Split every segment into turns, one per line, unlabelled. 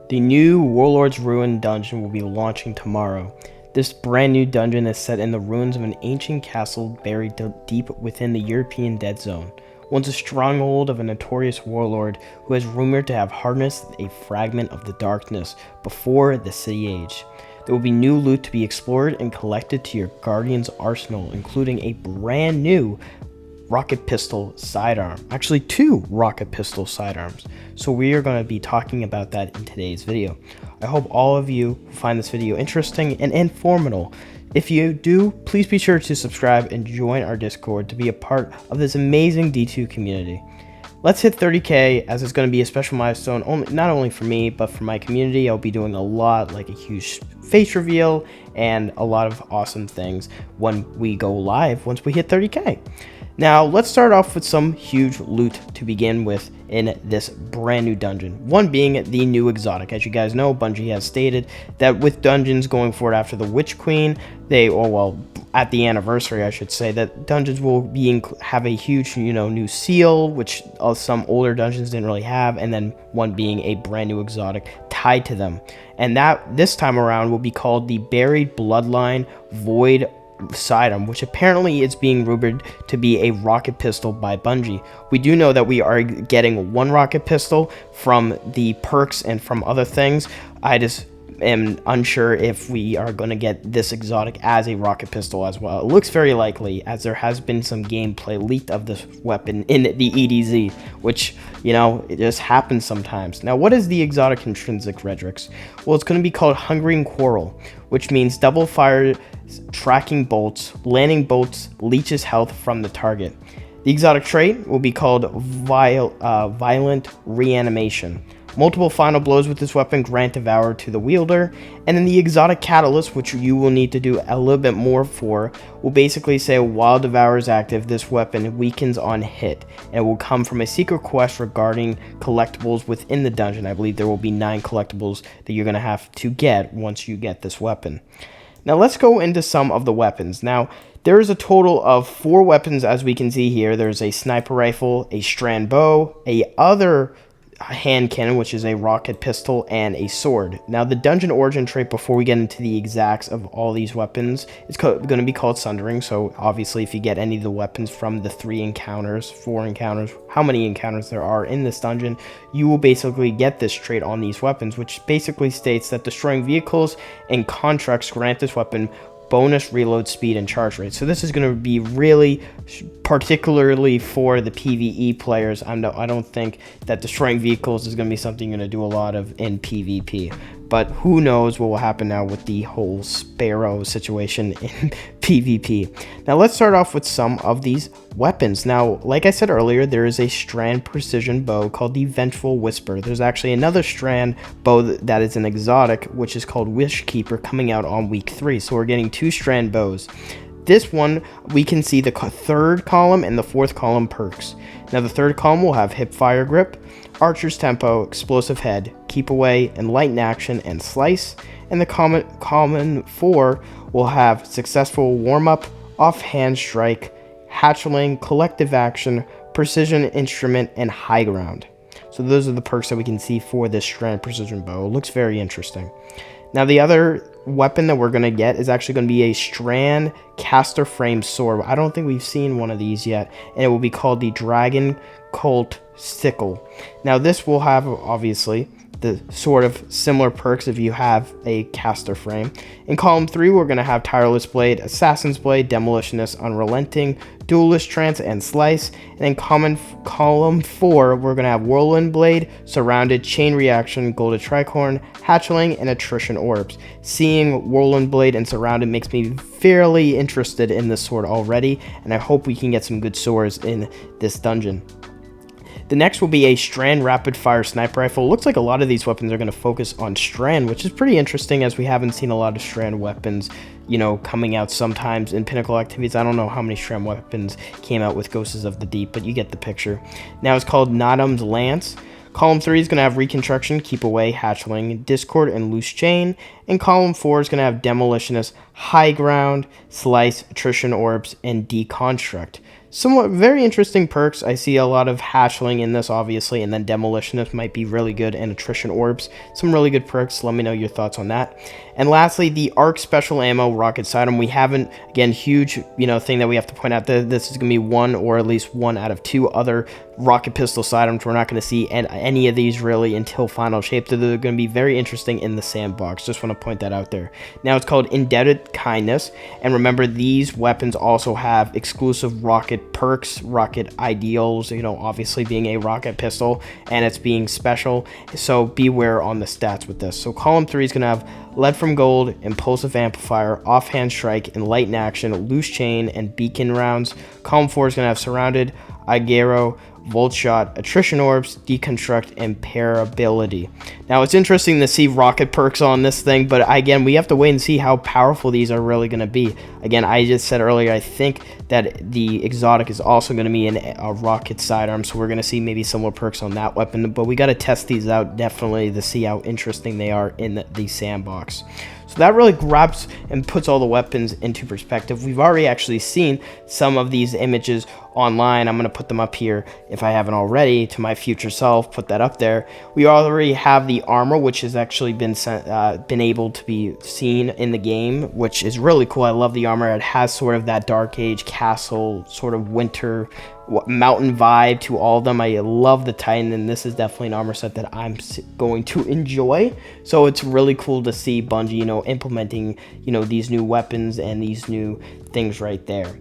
The new Warlord's Ruin dungeon will be launching tomorrow. This brand new dungeon is set in the ruins of an ancient castle buried deep within the European Dead Zone, once a stronghold of a notorious warlord who is rumored to have harnessed a fragment of the darkness before the City Age. There will be new loot to be explored and collected to your Guardian's arsenal, including a brand new rocket pistol sidearm. Actually, two rocket pistol sidearms. So we are going to be talking about that in today's video. I hope all of you find this video interesting and informative. If you do, please be sure to subscribe and join our Discord to be a part of this amazing D2 community. Let's hit 30k, as it's going to be a special milestone, not only for me, but for my community. I'll be doing a lot, like a huge face reveal and a lot of awesome things when we go live once we hit 30k. Now, let's start off with some huge loot to begin with in this brand new dungeon. One being the new exotic. As you guys know, Bungie has stated that with dungeons going forward after the Witch Queen, at the anniversary, I should say, that dungeons will have a huge, new seal, which some older dungeons didn't really have, and then one being a brand new exotic tied to them. And that this time around will be called the Buried Bloodline Void sidearm, which apparently is being rumored to be a rocket pistol by Bungie. We do know that we are getting one rocket pistol from the perks and from other things. I just am unsure if we are going to get this exotic as a rocket pistol as well. It looks very likely, as there has been some gameplay leaked of this weapon in the EDZ, which, it just happens sometimes. Now, what is the exotic intrinsic Redrix? Well, it's going to be called Hungering Quarrel, which means double fire tracking bolts, landing bolts, leeches health from the target. The exotic trait will be called Violent Reanimation. Multiple final blows with this weapon grant Devour to the wielder, and then the exotic catalyst, which you will need to do a little bit more for, will basically say while Devour is active, this weapon weakens on hit, and it will come from a secret quest regarding collectibles within the dungeon. I believe there will be 9 collectibles that you're going to have to get once you get this weapon. Now let's go into some of the weapons. Now, there is a total of 4 weapons, as we can see here. There's a sniper rifle, a strand bow, other hand cannon, which is a rocket pistol, and a sword. Now, the dungeon origin trait, before we get into the exacts of all these weapons, it's going to be called Sundering. So obviously, if you get any of the weapons from the 4 encounters, how many encounters there are in this dungeon, you will basically get this trait on these weapons, which basically states that destroying vehicles and contracts grant this weapon bonus reload speed and charge rate. So this is going to be really particularly for the PvE players. I don't think that destroying vehicles is going to be something you're going to do a lot of in PvP. But who knows what will happen now with the whole Sparrow situation in PvP. Now let's start off with some of these weapons. Now, like I said earlier, there is a strand precision bow called the Vengeful Whisper. There's actually another strand bow that is an exotic, which is called Wishkeeper, coming out on week 3. So we're getting 2 strand bows. This one, we can see the 3rd column and the 4th column perks. Now the 3rd column will have Hip Fire Grip, Archer's Tempo, Explosive Head, Keep Away, Enlighten Action, and Slice. And the common 4 will have Successful Warm-Up, Offhand Strike, Hatchling, Collective Action, Precision Instrument, and High Ground. So those are the perks that we can see for this strand precision bow. It looks very interesting. Now the other weapon that we're going to get is actually going to be a strand caster frame sword. I don't think we've seen one of these yet, and it will be called the Dragon Colt Sickle. Now this will have, obviously, the sort of similar perks if you have a caster frame. In column 3, we're going to have Tireless Blade, Assassin's Blade, Demolitionist, Unrelenting, Duelist Trance, and Slice. And in column 4, we're going to have Whirlwind Blade, Surrounded, Chain Reaction, Golden Tricorn, Hatchling, and Attrition Orbs. Seeing Whirlwind Blade and Surrounded makes me fairly interested in this sword already, and I hope we can get some good swords in this dungeon. The next will be a Strand Rapid Fire Sniper Rifle. It looks like a lot of these weapons are going to focus on Strand, which is pretty interesting, as we haven't seen a lot of Strand weapons, coming out sometimes in Pinnacle Activities. I don't know how many Strand weapons came out with Ghosts of the Deep, but you get the picture. Now it's called Nodum's Lance. Column 3 is going to have Reconstruction, Keep Away, Hatchling, Discord, and Loose Chain. And column 4 is going to have Demolitionist, High Ground, Slice, Attrition Orbs, and Deconstruct. Somewhat very interesting perks. I see a lot of hatchling in this, obviously, and then demolitionist might be really good, and attrition orbs. Some really good perks. Let me know your thoughts on that. And lastly, the arc special ammo rocket sidearm. We haven't, again, huge, thing that we have to point out that this is going to be one or at least one out of two other rocket pistol sidearms. We're not going to see any of these really until final shape. They're going to be very interesting in the sandbox. Just want to point that out there. Now it's called Indebted Kindness, and remember, these weapons also have exclusive rocket perks, rocket ideals, obviously being a rocket pistol, and it's being special, so beware on the stats with this. So column 3 is going to have lead from gold, impulsive amplifier, offhand strike, enlightened action, loose chain, and beacon rounds. Column 4 is going to have surrounded, Igero, Volt Shot, Attrition Orbs, Deconstruct, and Parability. Now, it's interesting to see rocket perks on this thing, but again, we have to wait and see how powerful these are really going to be. Again, I just said earlier, I think that the exotic is also going to be a rocket sidearm, so we're going to see maybe similar perks on that weapon, but we got to test these out definitely to see how interesting they are in the sandbox. So that really grabs and puts all the weapons into perspective. We've already actually seen some of these images online. I'm going to put them up here if I haven't already to my future self, put that up there. We already have the armor, which has actually been able to be seen in the game, which is really cool. I love the armor. It has sort of that Dark Age castle, sort of winter mountain vibe to all of them. I love the Titan, and this is definitely an armor set that I'm going to enjoy. So it's really cool to see Bungie, implementing, these new weapons and these new things right there.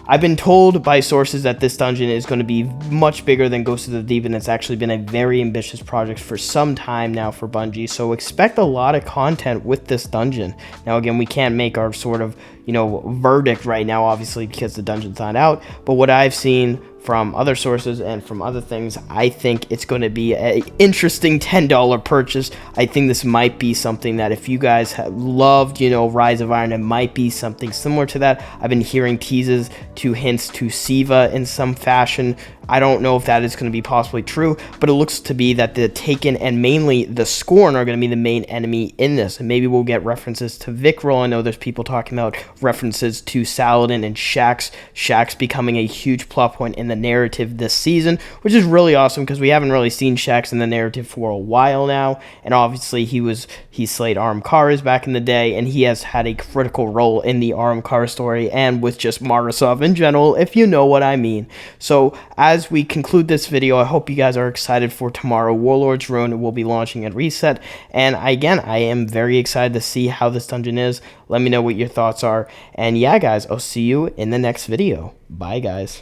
I've been told by sources that this dungeon is going to be much bigger than Ghost of the Deep, and it's actually been a very ambitious project for some time now for Bungie, so expect a lot of content with this dungeon. Now, again, we can't make our sort of, verdict right now, obviously, because the dungeon's not out, but what I've seen from other sources and from other things, I think it's going to be an interesting $10 purchase. I think this might be something that if you guys have loved, Rise of Iron, it might be something similar to that. I've been hearing teases to hints to Siva in some fashion. I don't know if that is going to be possibly true, but it looks to be that the Taken and mainly the Scorn are going to be the main enemy in this. And maybe we'll get references to Vickrol. I know there's people talking about references to Saladin and Shaxx. Shaxx becoming a huge plot point in the narrative this season, which is really awesome because we haven't really seen Shaxx in the narrative for a while now. And obviously he slayed Arm Karas back in the day, and he has had a critical role in the Arm Kara story and with just Marasov in general, if you know what I mean. So as we conclude this video, I hope you guys are excited for tomorrow. Warlord's Ruin will be launching at Reset, and again, I am very excited to see how this dungeon is. Let me know what your thoughts are, and yeah, guys, I'll see you in the next video. Bye, guys.